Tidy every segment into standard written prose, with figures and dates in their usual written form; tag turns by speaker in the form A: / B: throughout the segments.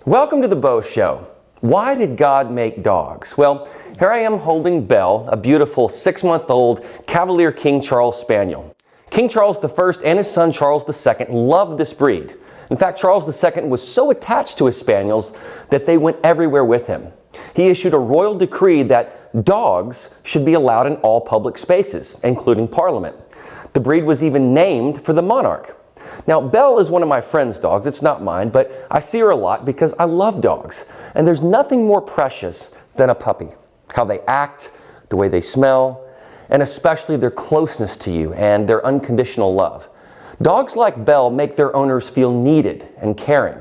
A: Welcome to the Beau Show. Why did God make dogs? Well, here I am holding Belle, a beautiful 6-month-old Cavalier King Charles Spaniel. King Charles I and his son Charles II loved this breed. In fact, Charles II was so attached to his spaniels that they went everywhere with him. He issued a royal decree that dogs should be allowed in all public spaces, including Parliament. The breed was even named for the monarch. Now, Belle is one of my friend's dogs. It's not mine, but I see her a lot because I love dogs. And there's nothing more precious than a puppy. How they act, the way they smell, and especially their closeness to you and their unconditional love. Dogs like Belle make their owners feel needed and caring.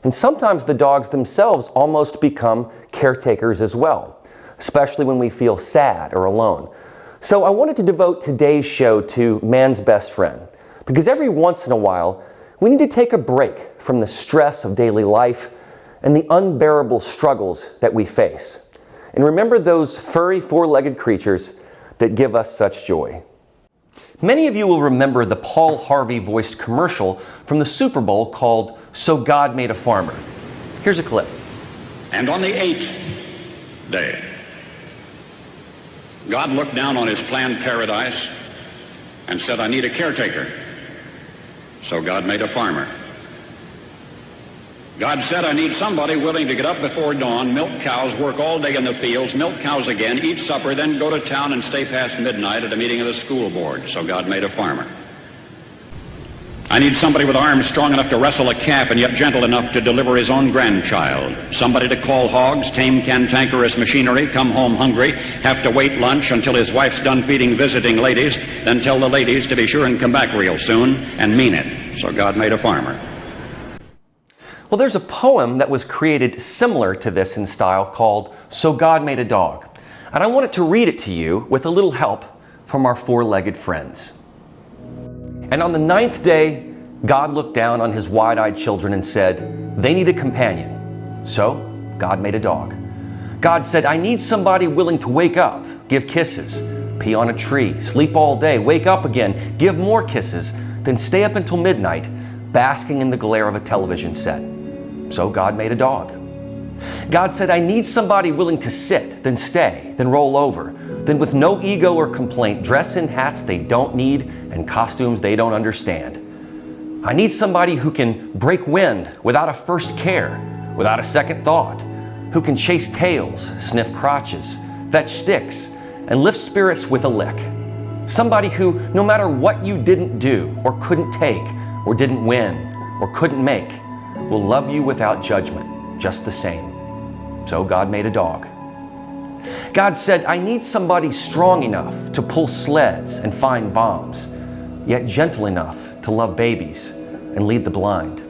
A: And sometimes the dogs themselves almost become caretakers as well, especially when we feel sad or alone. So I wanted to devote today's show to man's best friend. Because every once in a while, we need to take a break from the stress of daily life and the unbearable struggles that we face. And remember those furry, four-legged creatures that give us such joy. Many of you will remember the Paul Harvey-voiced commercial from the Super Bowl called "So God Made a Farmer." Here's a clip.
B: And on the 8th day, God looked down on his planned paradise and said, "I need a caretaker." So God made a farmer. God said, "I need somebody willing to get up before dawn, milk cows, work all day in the fields, milk cows again, eat supper, then go to town and stay past midnight at a meeting of the school board." So God made a farmer. "I need somebody with arms strong enough to wrestle a calf and yet gentle enough to deliver his own grandchild. Somebody to call hogs, tame cantankerous machinery, come home hungry, have to wait lunch until his wife's done feeding visiting ladies, then tell the ladies to be sure and come back real soon and mean it." So God made a farmer.
A: Well, there's a poem that was created similar to this in style called "So God Made a Dog." And I wanted to read it to you with a little help from our four-legged friends. "And on the 9th day, God looked down on his wide-eyed children and said, 'They need a companion.' So God made a dog. God said, 'I need somebody willing to wake up, give kisses, pee on a tree, sleep all day, wake up again, give more kisses, then stay up until midnight, basking in the glare of a television set.' So God made a dog. God said, 'I need somebody willing to sit, then stay, then roll over, then with no ego or complaint, dress in hats they don't need and costumes they don't understand. I need somebody who can break wind without a first care, without a second thought, who can chase tails, sniff crotches, fetch sticks, and lift spirits with a lick. Somebody who, no matter what you didn't do or couldn't take or didn't win or couldn't make, will love you without judgment, just the same.' So God made a dog. God said, 'I need somebody strong enough to pull sleds and find bombs, yet gentle enough to love babies and lead the blind.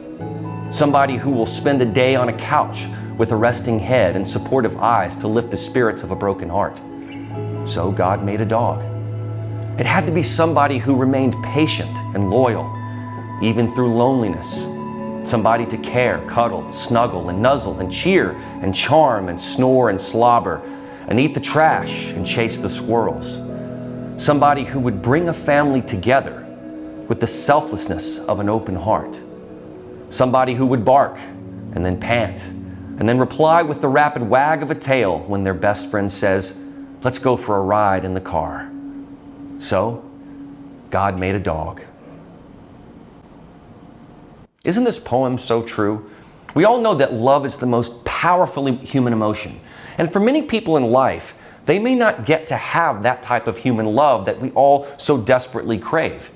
A: Somebody who will spend a day on a couch with a resting head and supportive eyes to lift the spirits of a broken heart.' So God made a dog. It had to be somebody who remained patient and loyal, even through loneliness. Somebody to care, cuddle, snuggle, and nuzzle, and cheer, and charm, and snore, and slobber, and eat the trash, and chase the squirrels. Somebody who would bring a family together with the selflessness of an open heart. Somebody who would bark, and then pant, and then reply with the rapid wag of a tail when their best friend says, 'Let's go for a ride in the car.' So God made a dog." Isn't this poem so true? We all know that love is the most powerful human emotion. And for many people in life, they may not get to have that type of human love that we all so desperately crave.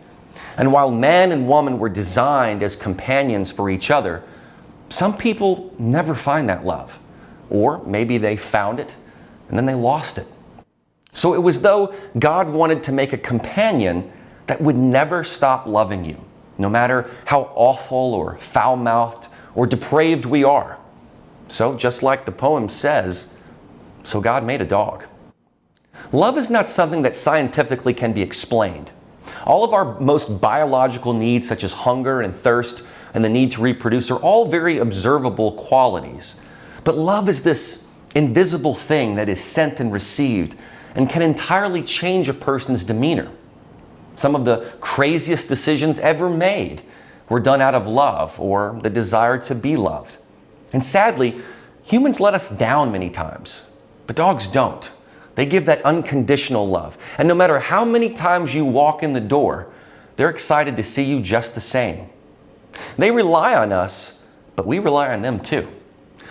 A: And while man and woman were designed as companions for each other, some people never find that love. Or maybe they found it and then they lost it. So it was though God wanted to make a companion that would never stop loving you, no matter how awful or foul-mouthed or depraved we are. So just like the poem says, so God made a dog. Love is not something that scientifically can be explained. All of our most biological needs, such as hunger and thirst and the need to reproduce, are all very observable qualities. But love is this invisible thing that is sent and received and can entirely change a person's demeanor. Some of the craziest decisions ever made were done out of love or the desire to be loved. And sadly, humans let us down many times, but dogs don't. They give that unconditional love. And no matter how many times you walk in the door, they're excited to see you just the same. They rely on us, but we rely on them too.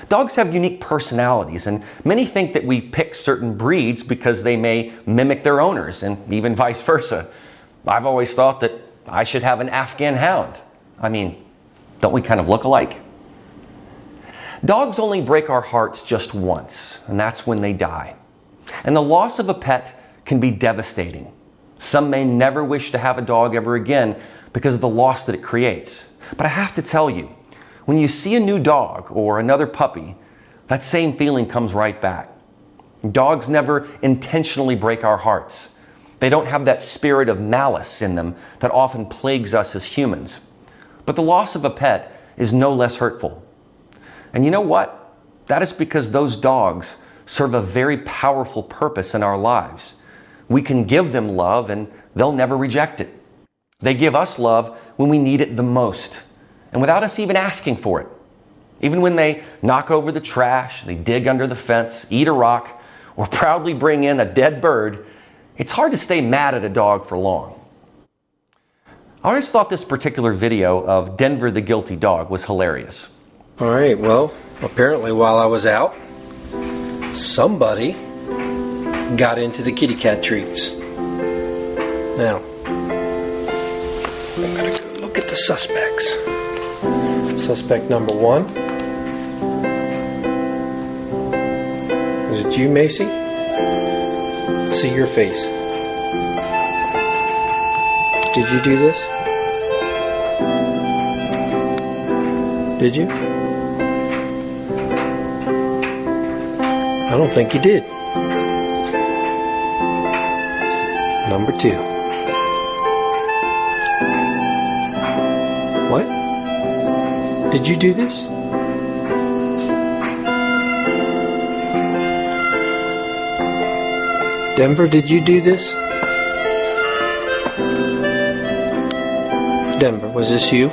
A: Dogs have unique personalities, and many think that we pick certain breeds because they may mimic their owners, and even vice versa. I've always thought that I should have an Afghan hound. I mean, don't we kind of look alike? Dogs only break our hearts just once, and that's when they die. And the loss of a pet can be devastating. Some may never wish to have a dog ever again because of the loss that it creates. But I have to tell you, when you see a new dog or another puppy, that same feeling comes right back. Dogs never intentionally break our hearts. They don't have that spirit of malice in them that often plagues us as humans. But the loss of a pet is no less hurtful. And you know what? That is because those dogs serve a very powerful purpose in our lives. We can give them love and they'll never reject it. They give us love when we need it the most, and without us even asking for it. Even when they knock over the trash, they dig under the fence, eat a rock, or proudly bring in a dead bird, it's hard to stay mad at a dog for long. I always thought this particular video of Denver the guilty dog was hilarious.
C: All right, well, apparently while I was out, somebody got into the kitty cat treats. Now, I'm gonna go look at the suspects. Suspect number 1. Is it you, Macy? See your face. Did you do this? Did you? I don't think you did. Number 2. What? Did you do this? Denver, did you do this? Denver, was this you?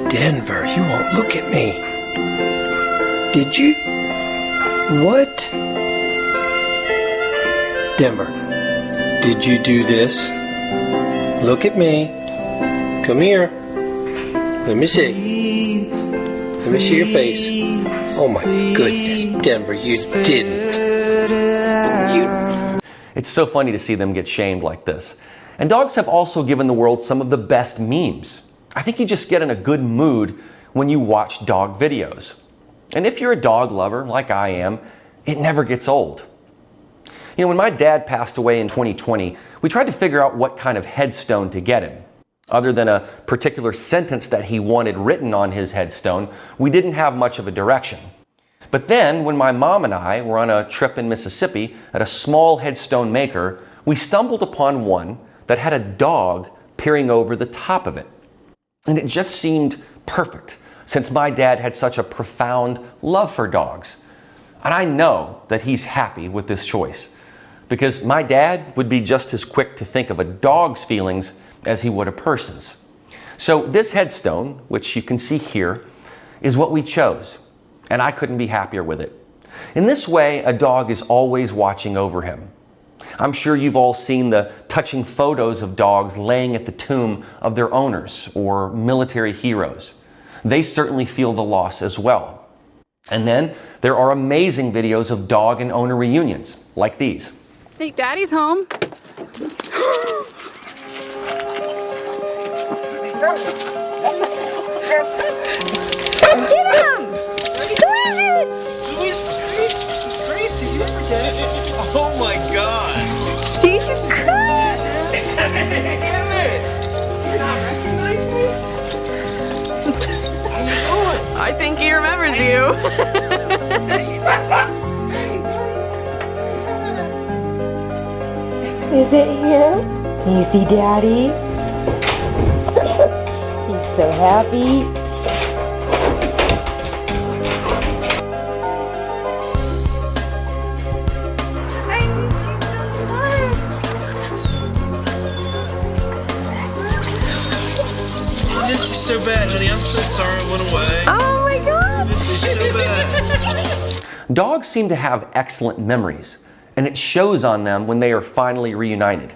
C: Denver, you won't look at me. Did you? What? Denver, did you do this? Look at me. Come here. Let me see. Let me see your face. Oh my goodness, Denver, you didn't.
A: It's so funny to see them get shamed like this. And dogs have also given the world some of the best memes. I think you just get in a good mood when you watch dog videos. And if you're a dog lover, like I am, it never gets old. You know, when my dad passed away in 2020, we tried to figure out what kind of headstone to get him. Other than a particular sentence that he wanted written on his headstone, we didn't have much of a direction. But then, when my mom and I were on a trip in Mississippi at a small headstone maker, we stumbled upon one that had a dog peering over the top of it. And it just seemed perfect, since my dad had such a profound love for dogs. And I know that he's happy with this choice, because my dad would be just as quick to think of a dog's feelings as he would a person's. So this headstone, which you can see here, is what we chose, and I couldn't be happier with it. In this way, a dog is always watching over him. I'm sure you've all seen the touching photos of dogs laying at the tomb of their owners or military heroes. They certainly feel the loss as well. And then there are amazing videos of dog and owner reunions, like these.
D: Hey, Daddy's home. Get him! Who is it?
C: Louise, Gracie, you forget. Oh my God!
D: See, she's crying.
C: Damn it! You're not recognizing me? How you doing?
D: I think he remembers you.
E: Is it here? Can you see Daddy? He's so happy.
C: so bad, honey. I'm so sorry I went away.
D: Oh my god!
C: I miss you so bad.
A: Dogs seem to have excellent memories, and it shows on them when they are finally reunited.